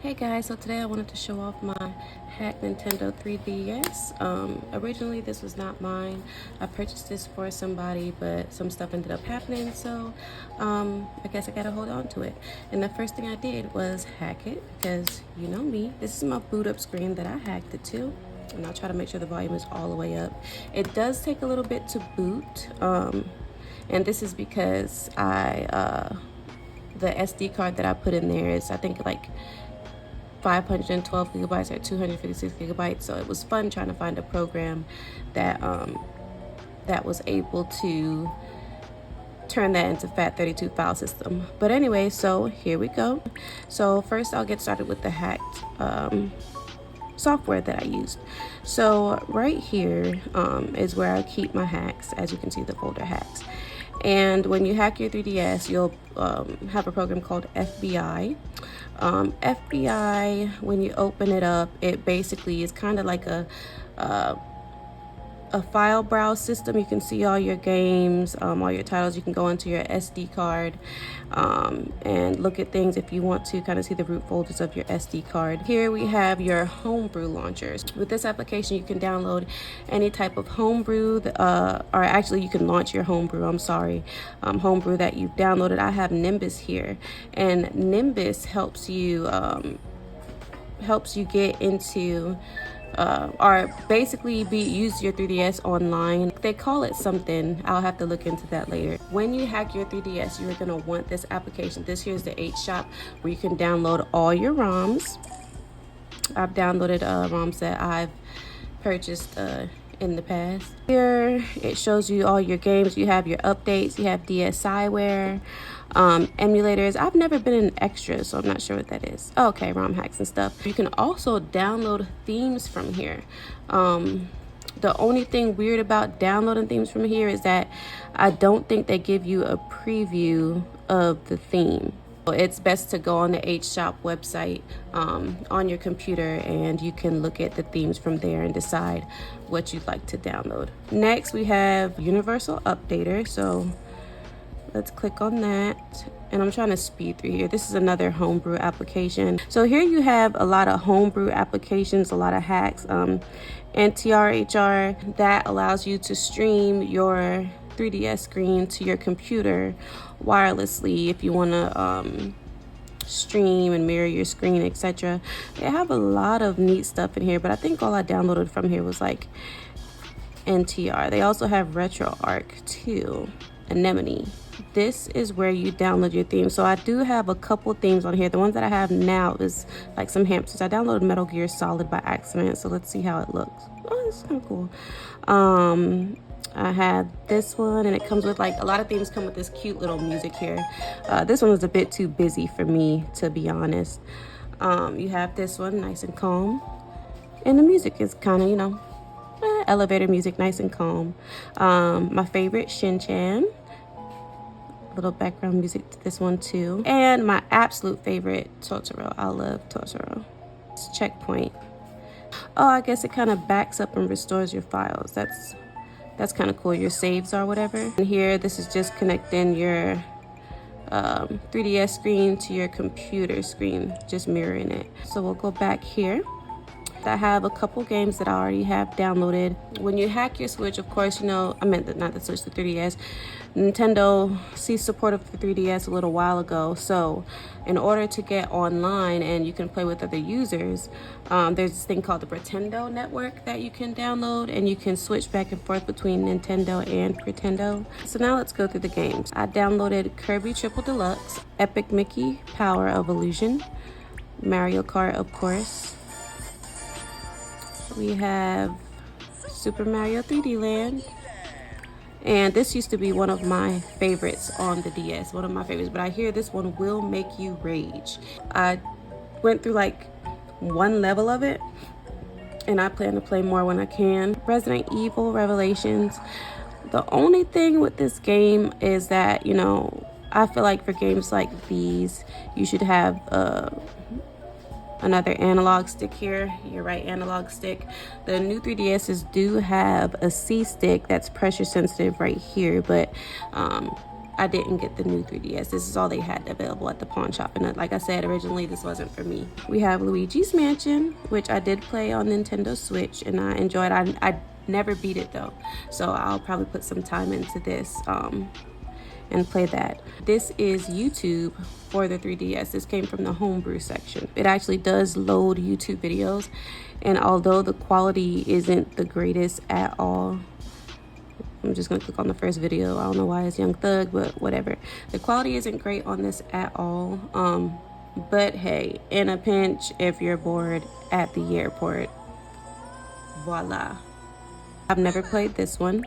Hey guys, so today I wanted to show off my hack Nintendo 3DS. Originally this was not mine. I purchased this for somebody, but some stuff ended up happening, so I guess I gotta hold on to it. And the first thing I did was hack it, because you know me. This is my boot up screen that I hacked it to. And I'll try to make sure the volume is all the way up. It does take a little bit to boot, and this is because the SD card that I put in there is, I think, like 512 gigabytes or 256 gigabytes. So it was fun trying to find a program that that was able to turn that into FAT32 file system. But anyway, so here we go. So first I'll get started with the hacked software that I used. So right here is where I keep my hacks. As you can see, the folder hacks. And when you hack your 3DS, you'll have a program called FBI. FBI, when you open it up, it basically is kind of like a file browse system. You can see all your games, all your titles. You can go into your SD card and look at things if you want to kind of see the root folders of your SD card. Here we have your Homebrew launchers. With this application, you can download any type of Homebrew, or actually you can launch your Homebrew, Homebrew that you've downloaded. I have Nimbus here, and Nimbus helps you get into or basically use your 3DS online. They call it something. I'll have to look into that later. When you hack your 3DS, you're gonna want this application. This here is the H Shop, where you can download all your ROMs. I've downloaded ROMs that I've purchased in the past. Here it shows you all your games. You have your updates, you have DSiWare, emulators. I've never been an extra, so I'm not sure what that is. Oh, okay, ROM hacks and stuff. You can also download themes from here. The only thing weird about downloading themes from here is that I don't think they give you a preview of the theme. It's best to go on the H Shop website on your computer, and you can look at the themes from there and decide what you'd like to download. Next, we have Universal Updater. So let's click on that. And I'm trying to speed through here. This is another Homebrew application. So here you have a lot of Homebrew applications, a lot of hacks. NTRHR, that allows you to stream your 3DS screen to your computer wirelessly if you want to stream and mirror your screen, etc. They have a lot of neat stuff in here, but I think all I downloaded from here was like NTR. They also have RetroArch too, Anemone. This is where you download your themes. So I do have a couple themes on here. The ones that I have now is like some hamsters. I downloaded Metal Gear Solid by accident, so let's see how it looks. Oh, this is kind of cool. I have this one, and it comes with, like, a lot of themes come with this cute little music here. This one was a bit too busy for me, to be honest. You have this one, nice and calm, and the music is kind of, you know, elevator music, nice and calm. My favorite, Shin-Chan. Little background music to this one too. And my absolute favorite, Totoro. I love Totoro. It's Checkpoint. Oh, I guess it kind of backs up and restores your files. That's kind of cool. Your saves or whatever. And here, this is just connecting your 3DS screen to your computer screen, just mirroring it. So we'll go back here. I have a couple games that I already have downloaded. When you hack your Switch, of course, you know, I meant not the Switch, the 3DS. Nintendo ceased support of the 3DS a little while ago. So in order to get online and you can play with other users, there's this thing called the Pretendo network that you can download, and you can switch back and forth between Nintendo and Pretendo. So now let's go through the games. I downloaded Kirby Triple Deluxe, Epic Mickey, Power of Illusion, Mario Kart, of course. We have Super Mario 3D Land. And this used to be one of my favorites on the DS, one of my favorites, but I hear this one will make you rage. I went through like one level of it, and I plan to play more when I can. Resident Evil Revelations. The only thing with this game is that, you know, I feel like for games like these, you should have another analog stick here, your right analog stick. The new 3DSs do have a C stick that's pressure sensitive right here, but I didn't get the new 3DS. This is all they had available at the pawn shop, and like I said, originally this wasn't for me. We have Luigi's Mansion, which I did play on Nintendo Switch, and I enjoyed. I never beat it though, so I'll probably put some time into this and play that. This is YouTube for the 3DS. This came from the Homebrew section. It actually does load YouTube videos, and although the quality isn't the greatest at all, I'm just gonna click on the first video. I don't know why it's Young Thug, but whatever. The quality isn't great on this at all. But hey, in a pinch, if you're bored at the airport, voila. I've never played this one,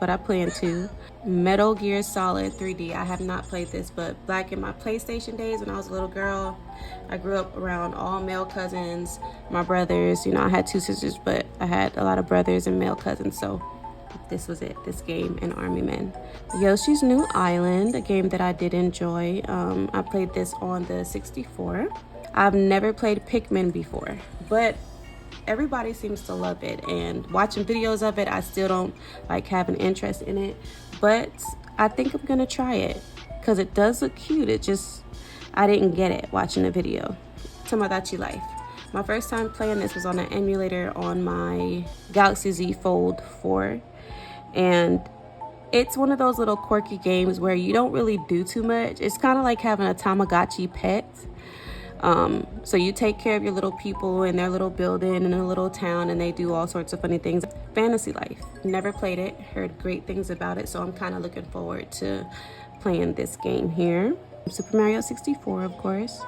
but I plan to. Metal Gear Solid 3D. I have not played this, but back in my PlayStation days when I was a little girl, I grew up around all male cousins, my brothers. You know, I had 2 sisters, but I had a lot of brothers and male cousins, so this was it, this game and Army Men. Yoshi's New Island, a game that I did enjoy. I played this on the 64. I've never played Pikmin before, but everybody seems to love it, and watching videos of it, I still don't like have an interest in it, but I think I'm gonna try it because it does look cute. It just, I didn't get it watching the video. Tomodachi Life. My first time playing this was on an emulator on my Galaxy Z Fold 4, and it's one of those little quirky games where you don't really do too much. It's kind of like having a Tamagotchi pet. So you take care of your little people in their little building in a little town, and they do all sorts of funny things. Fantasy Life. Never played it, heard great things about it, so I'm kind of looking forward to playing this game here. Super Mario 64, of course.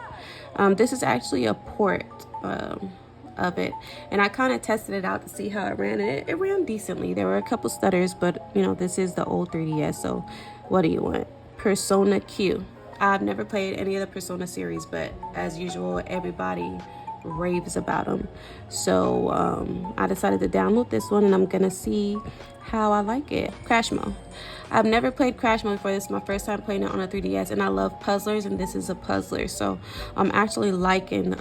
This is actually a port of it, and I kind of tested it out to see how it ran, and it ran decently. There were a couple stutters, but you know, this is the old 3DS, so what do you want? Persona Q. I've never played any of the Persona series, but as usual, everybody raves about them. So I decided to download this one, and I'm gonna see how I like it. Crashmo. I've never played Crashmo before. This is my first time playing it on a 3DS, and I love puzzlers, and this is a puzzler. So I'm actually liking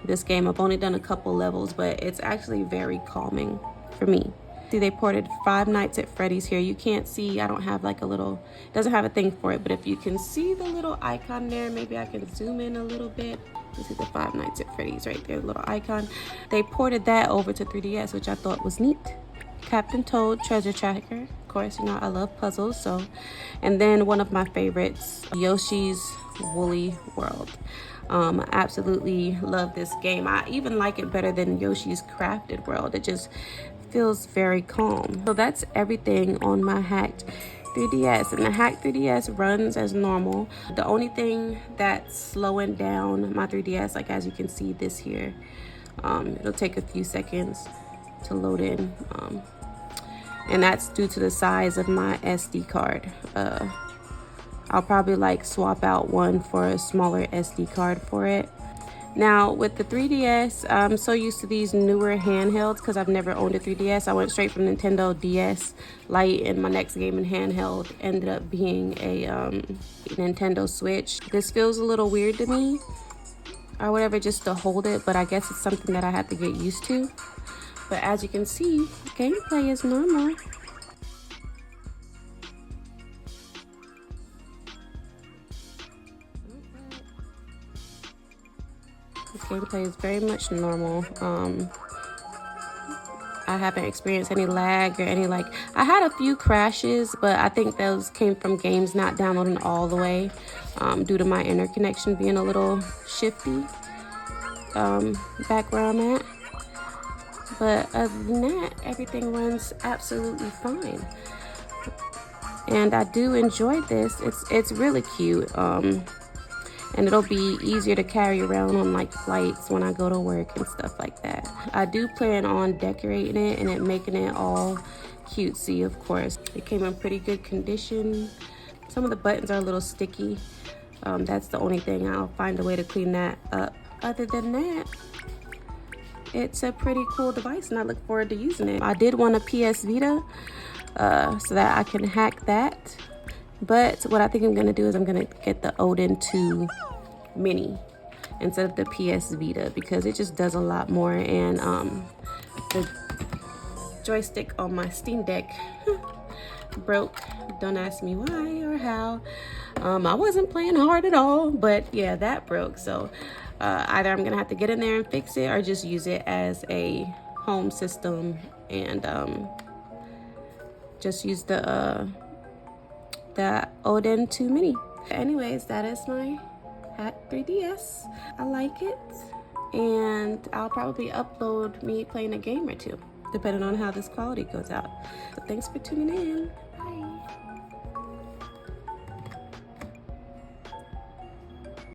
this game. I've only done a couple levels, but it's actually very calming for me. See, they ported Five Nights at Freddy's here. You can't see, I don't have like a little, doesn't have a thing for it, but if you can see the little icon there, maybe I can zoom in a little bit. You see the Five Nights at Freddy's right there, the little icon. They ported that over to 3DS, which I thought was neat. Captain Toad Treasure Tracker. Of course, you know, I love puzzles, so. And then one of my favorites, Yoshi's Woolly World. I absolutely love this game. I even like it better than Yoshi's Crafted World. It just feels very calm. So that's everything on my hacked 3DS, and the hacked 3DS runs as normal. The only thing that's slowing down my 3DS, like as you can see this here, it'll take a few seconds to load in, and that's due to the size of my SD card. I'll probably like swap out one for a smaller SD card for it. Now with the 3DS, I'm so used to these newer handhelds because I've never owned a 3DS. I went straight from Nintendo DS Lite, and my next game in handheld ended up being a Nintendo Switch. This feels a little weird to me or whatever, just to hold it, but I guess it's something that I have to get used to. But as you can see, gameplay is normal. Gameplay is very much normal. I haven't experienced any lag or any like, I had a few crashes, but I think those came from games not downloading all the way due to my interconnection being a little shifty back where I'm at. But other than that, everything runs absolutely fine. And I do enjoy this. It's really cute. And it'll be easier to carry around on like flights when I go to work and stuff like that. I do plan on decorating it and making it all cutesy, of course. It came in pretty good condition. Some of the buttons are a little sticky. That's the only thing. I'll find a way to clean that up. Other than that, it's a pretty cool device, and I look forward to using it. I did want a PS Vita so that I can hack that. But what I think I'm gonna do is I'm gonna get the Odin 2 Mini instead of the PS Vita because it just does a lot more, and the joystick on my Steam Deck broke. Don't ask me why or how. I wasn't playing hard at all, but yeah, that broke. So either I'm gonna have to get in there and fix it, or just use it as a home system and just use the Odin 2 Mini. Anyways, that is my Hat 3DS. I like it, and I'll probably upload me playing a game or two, depending on how this quality goes out. So thanks for tuning in. Bye.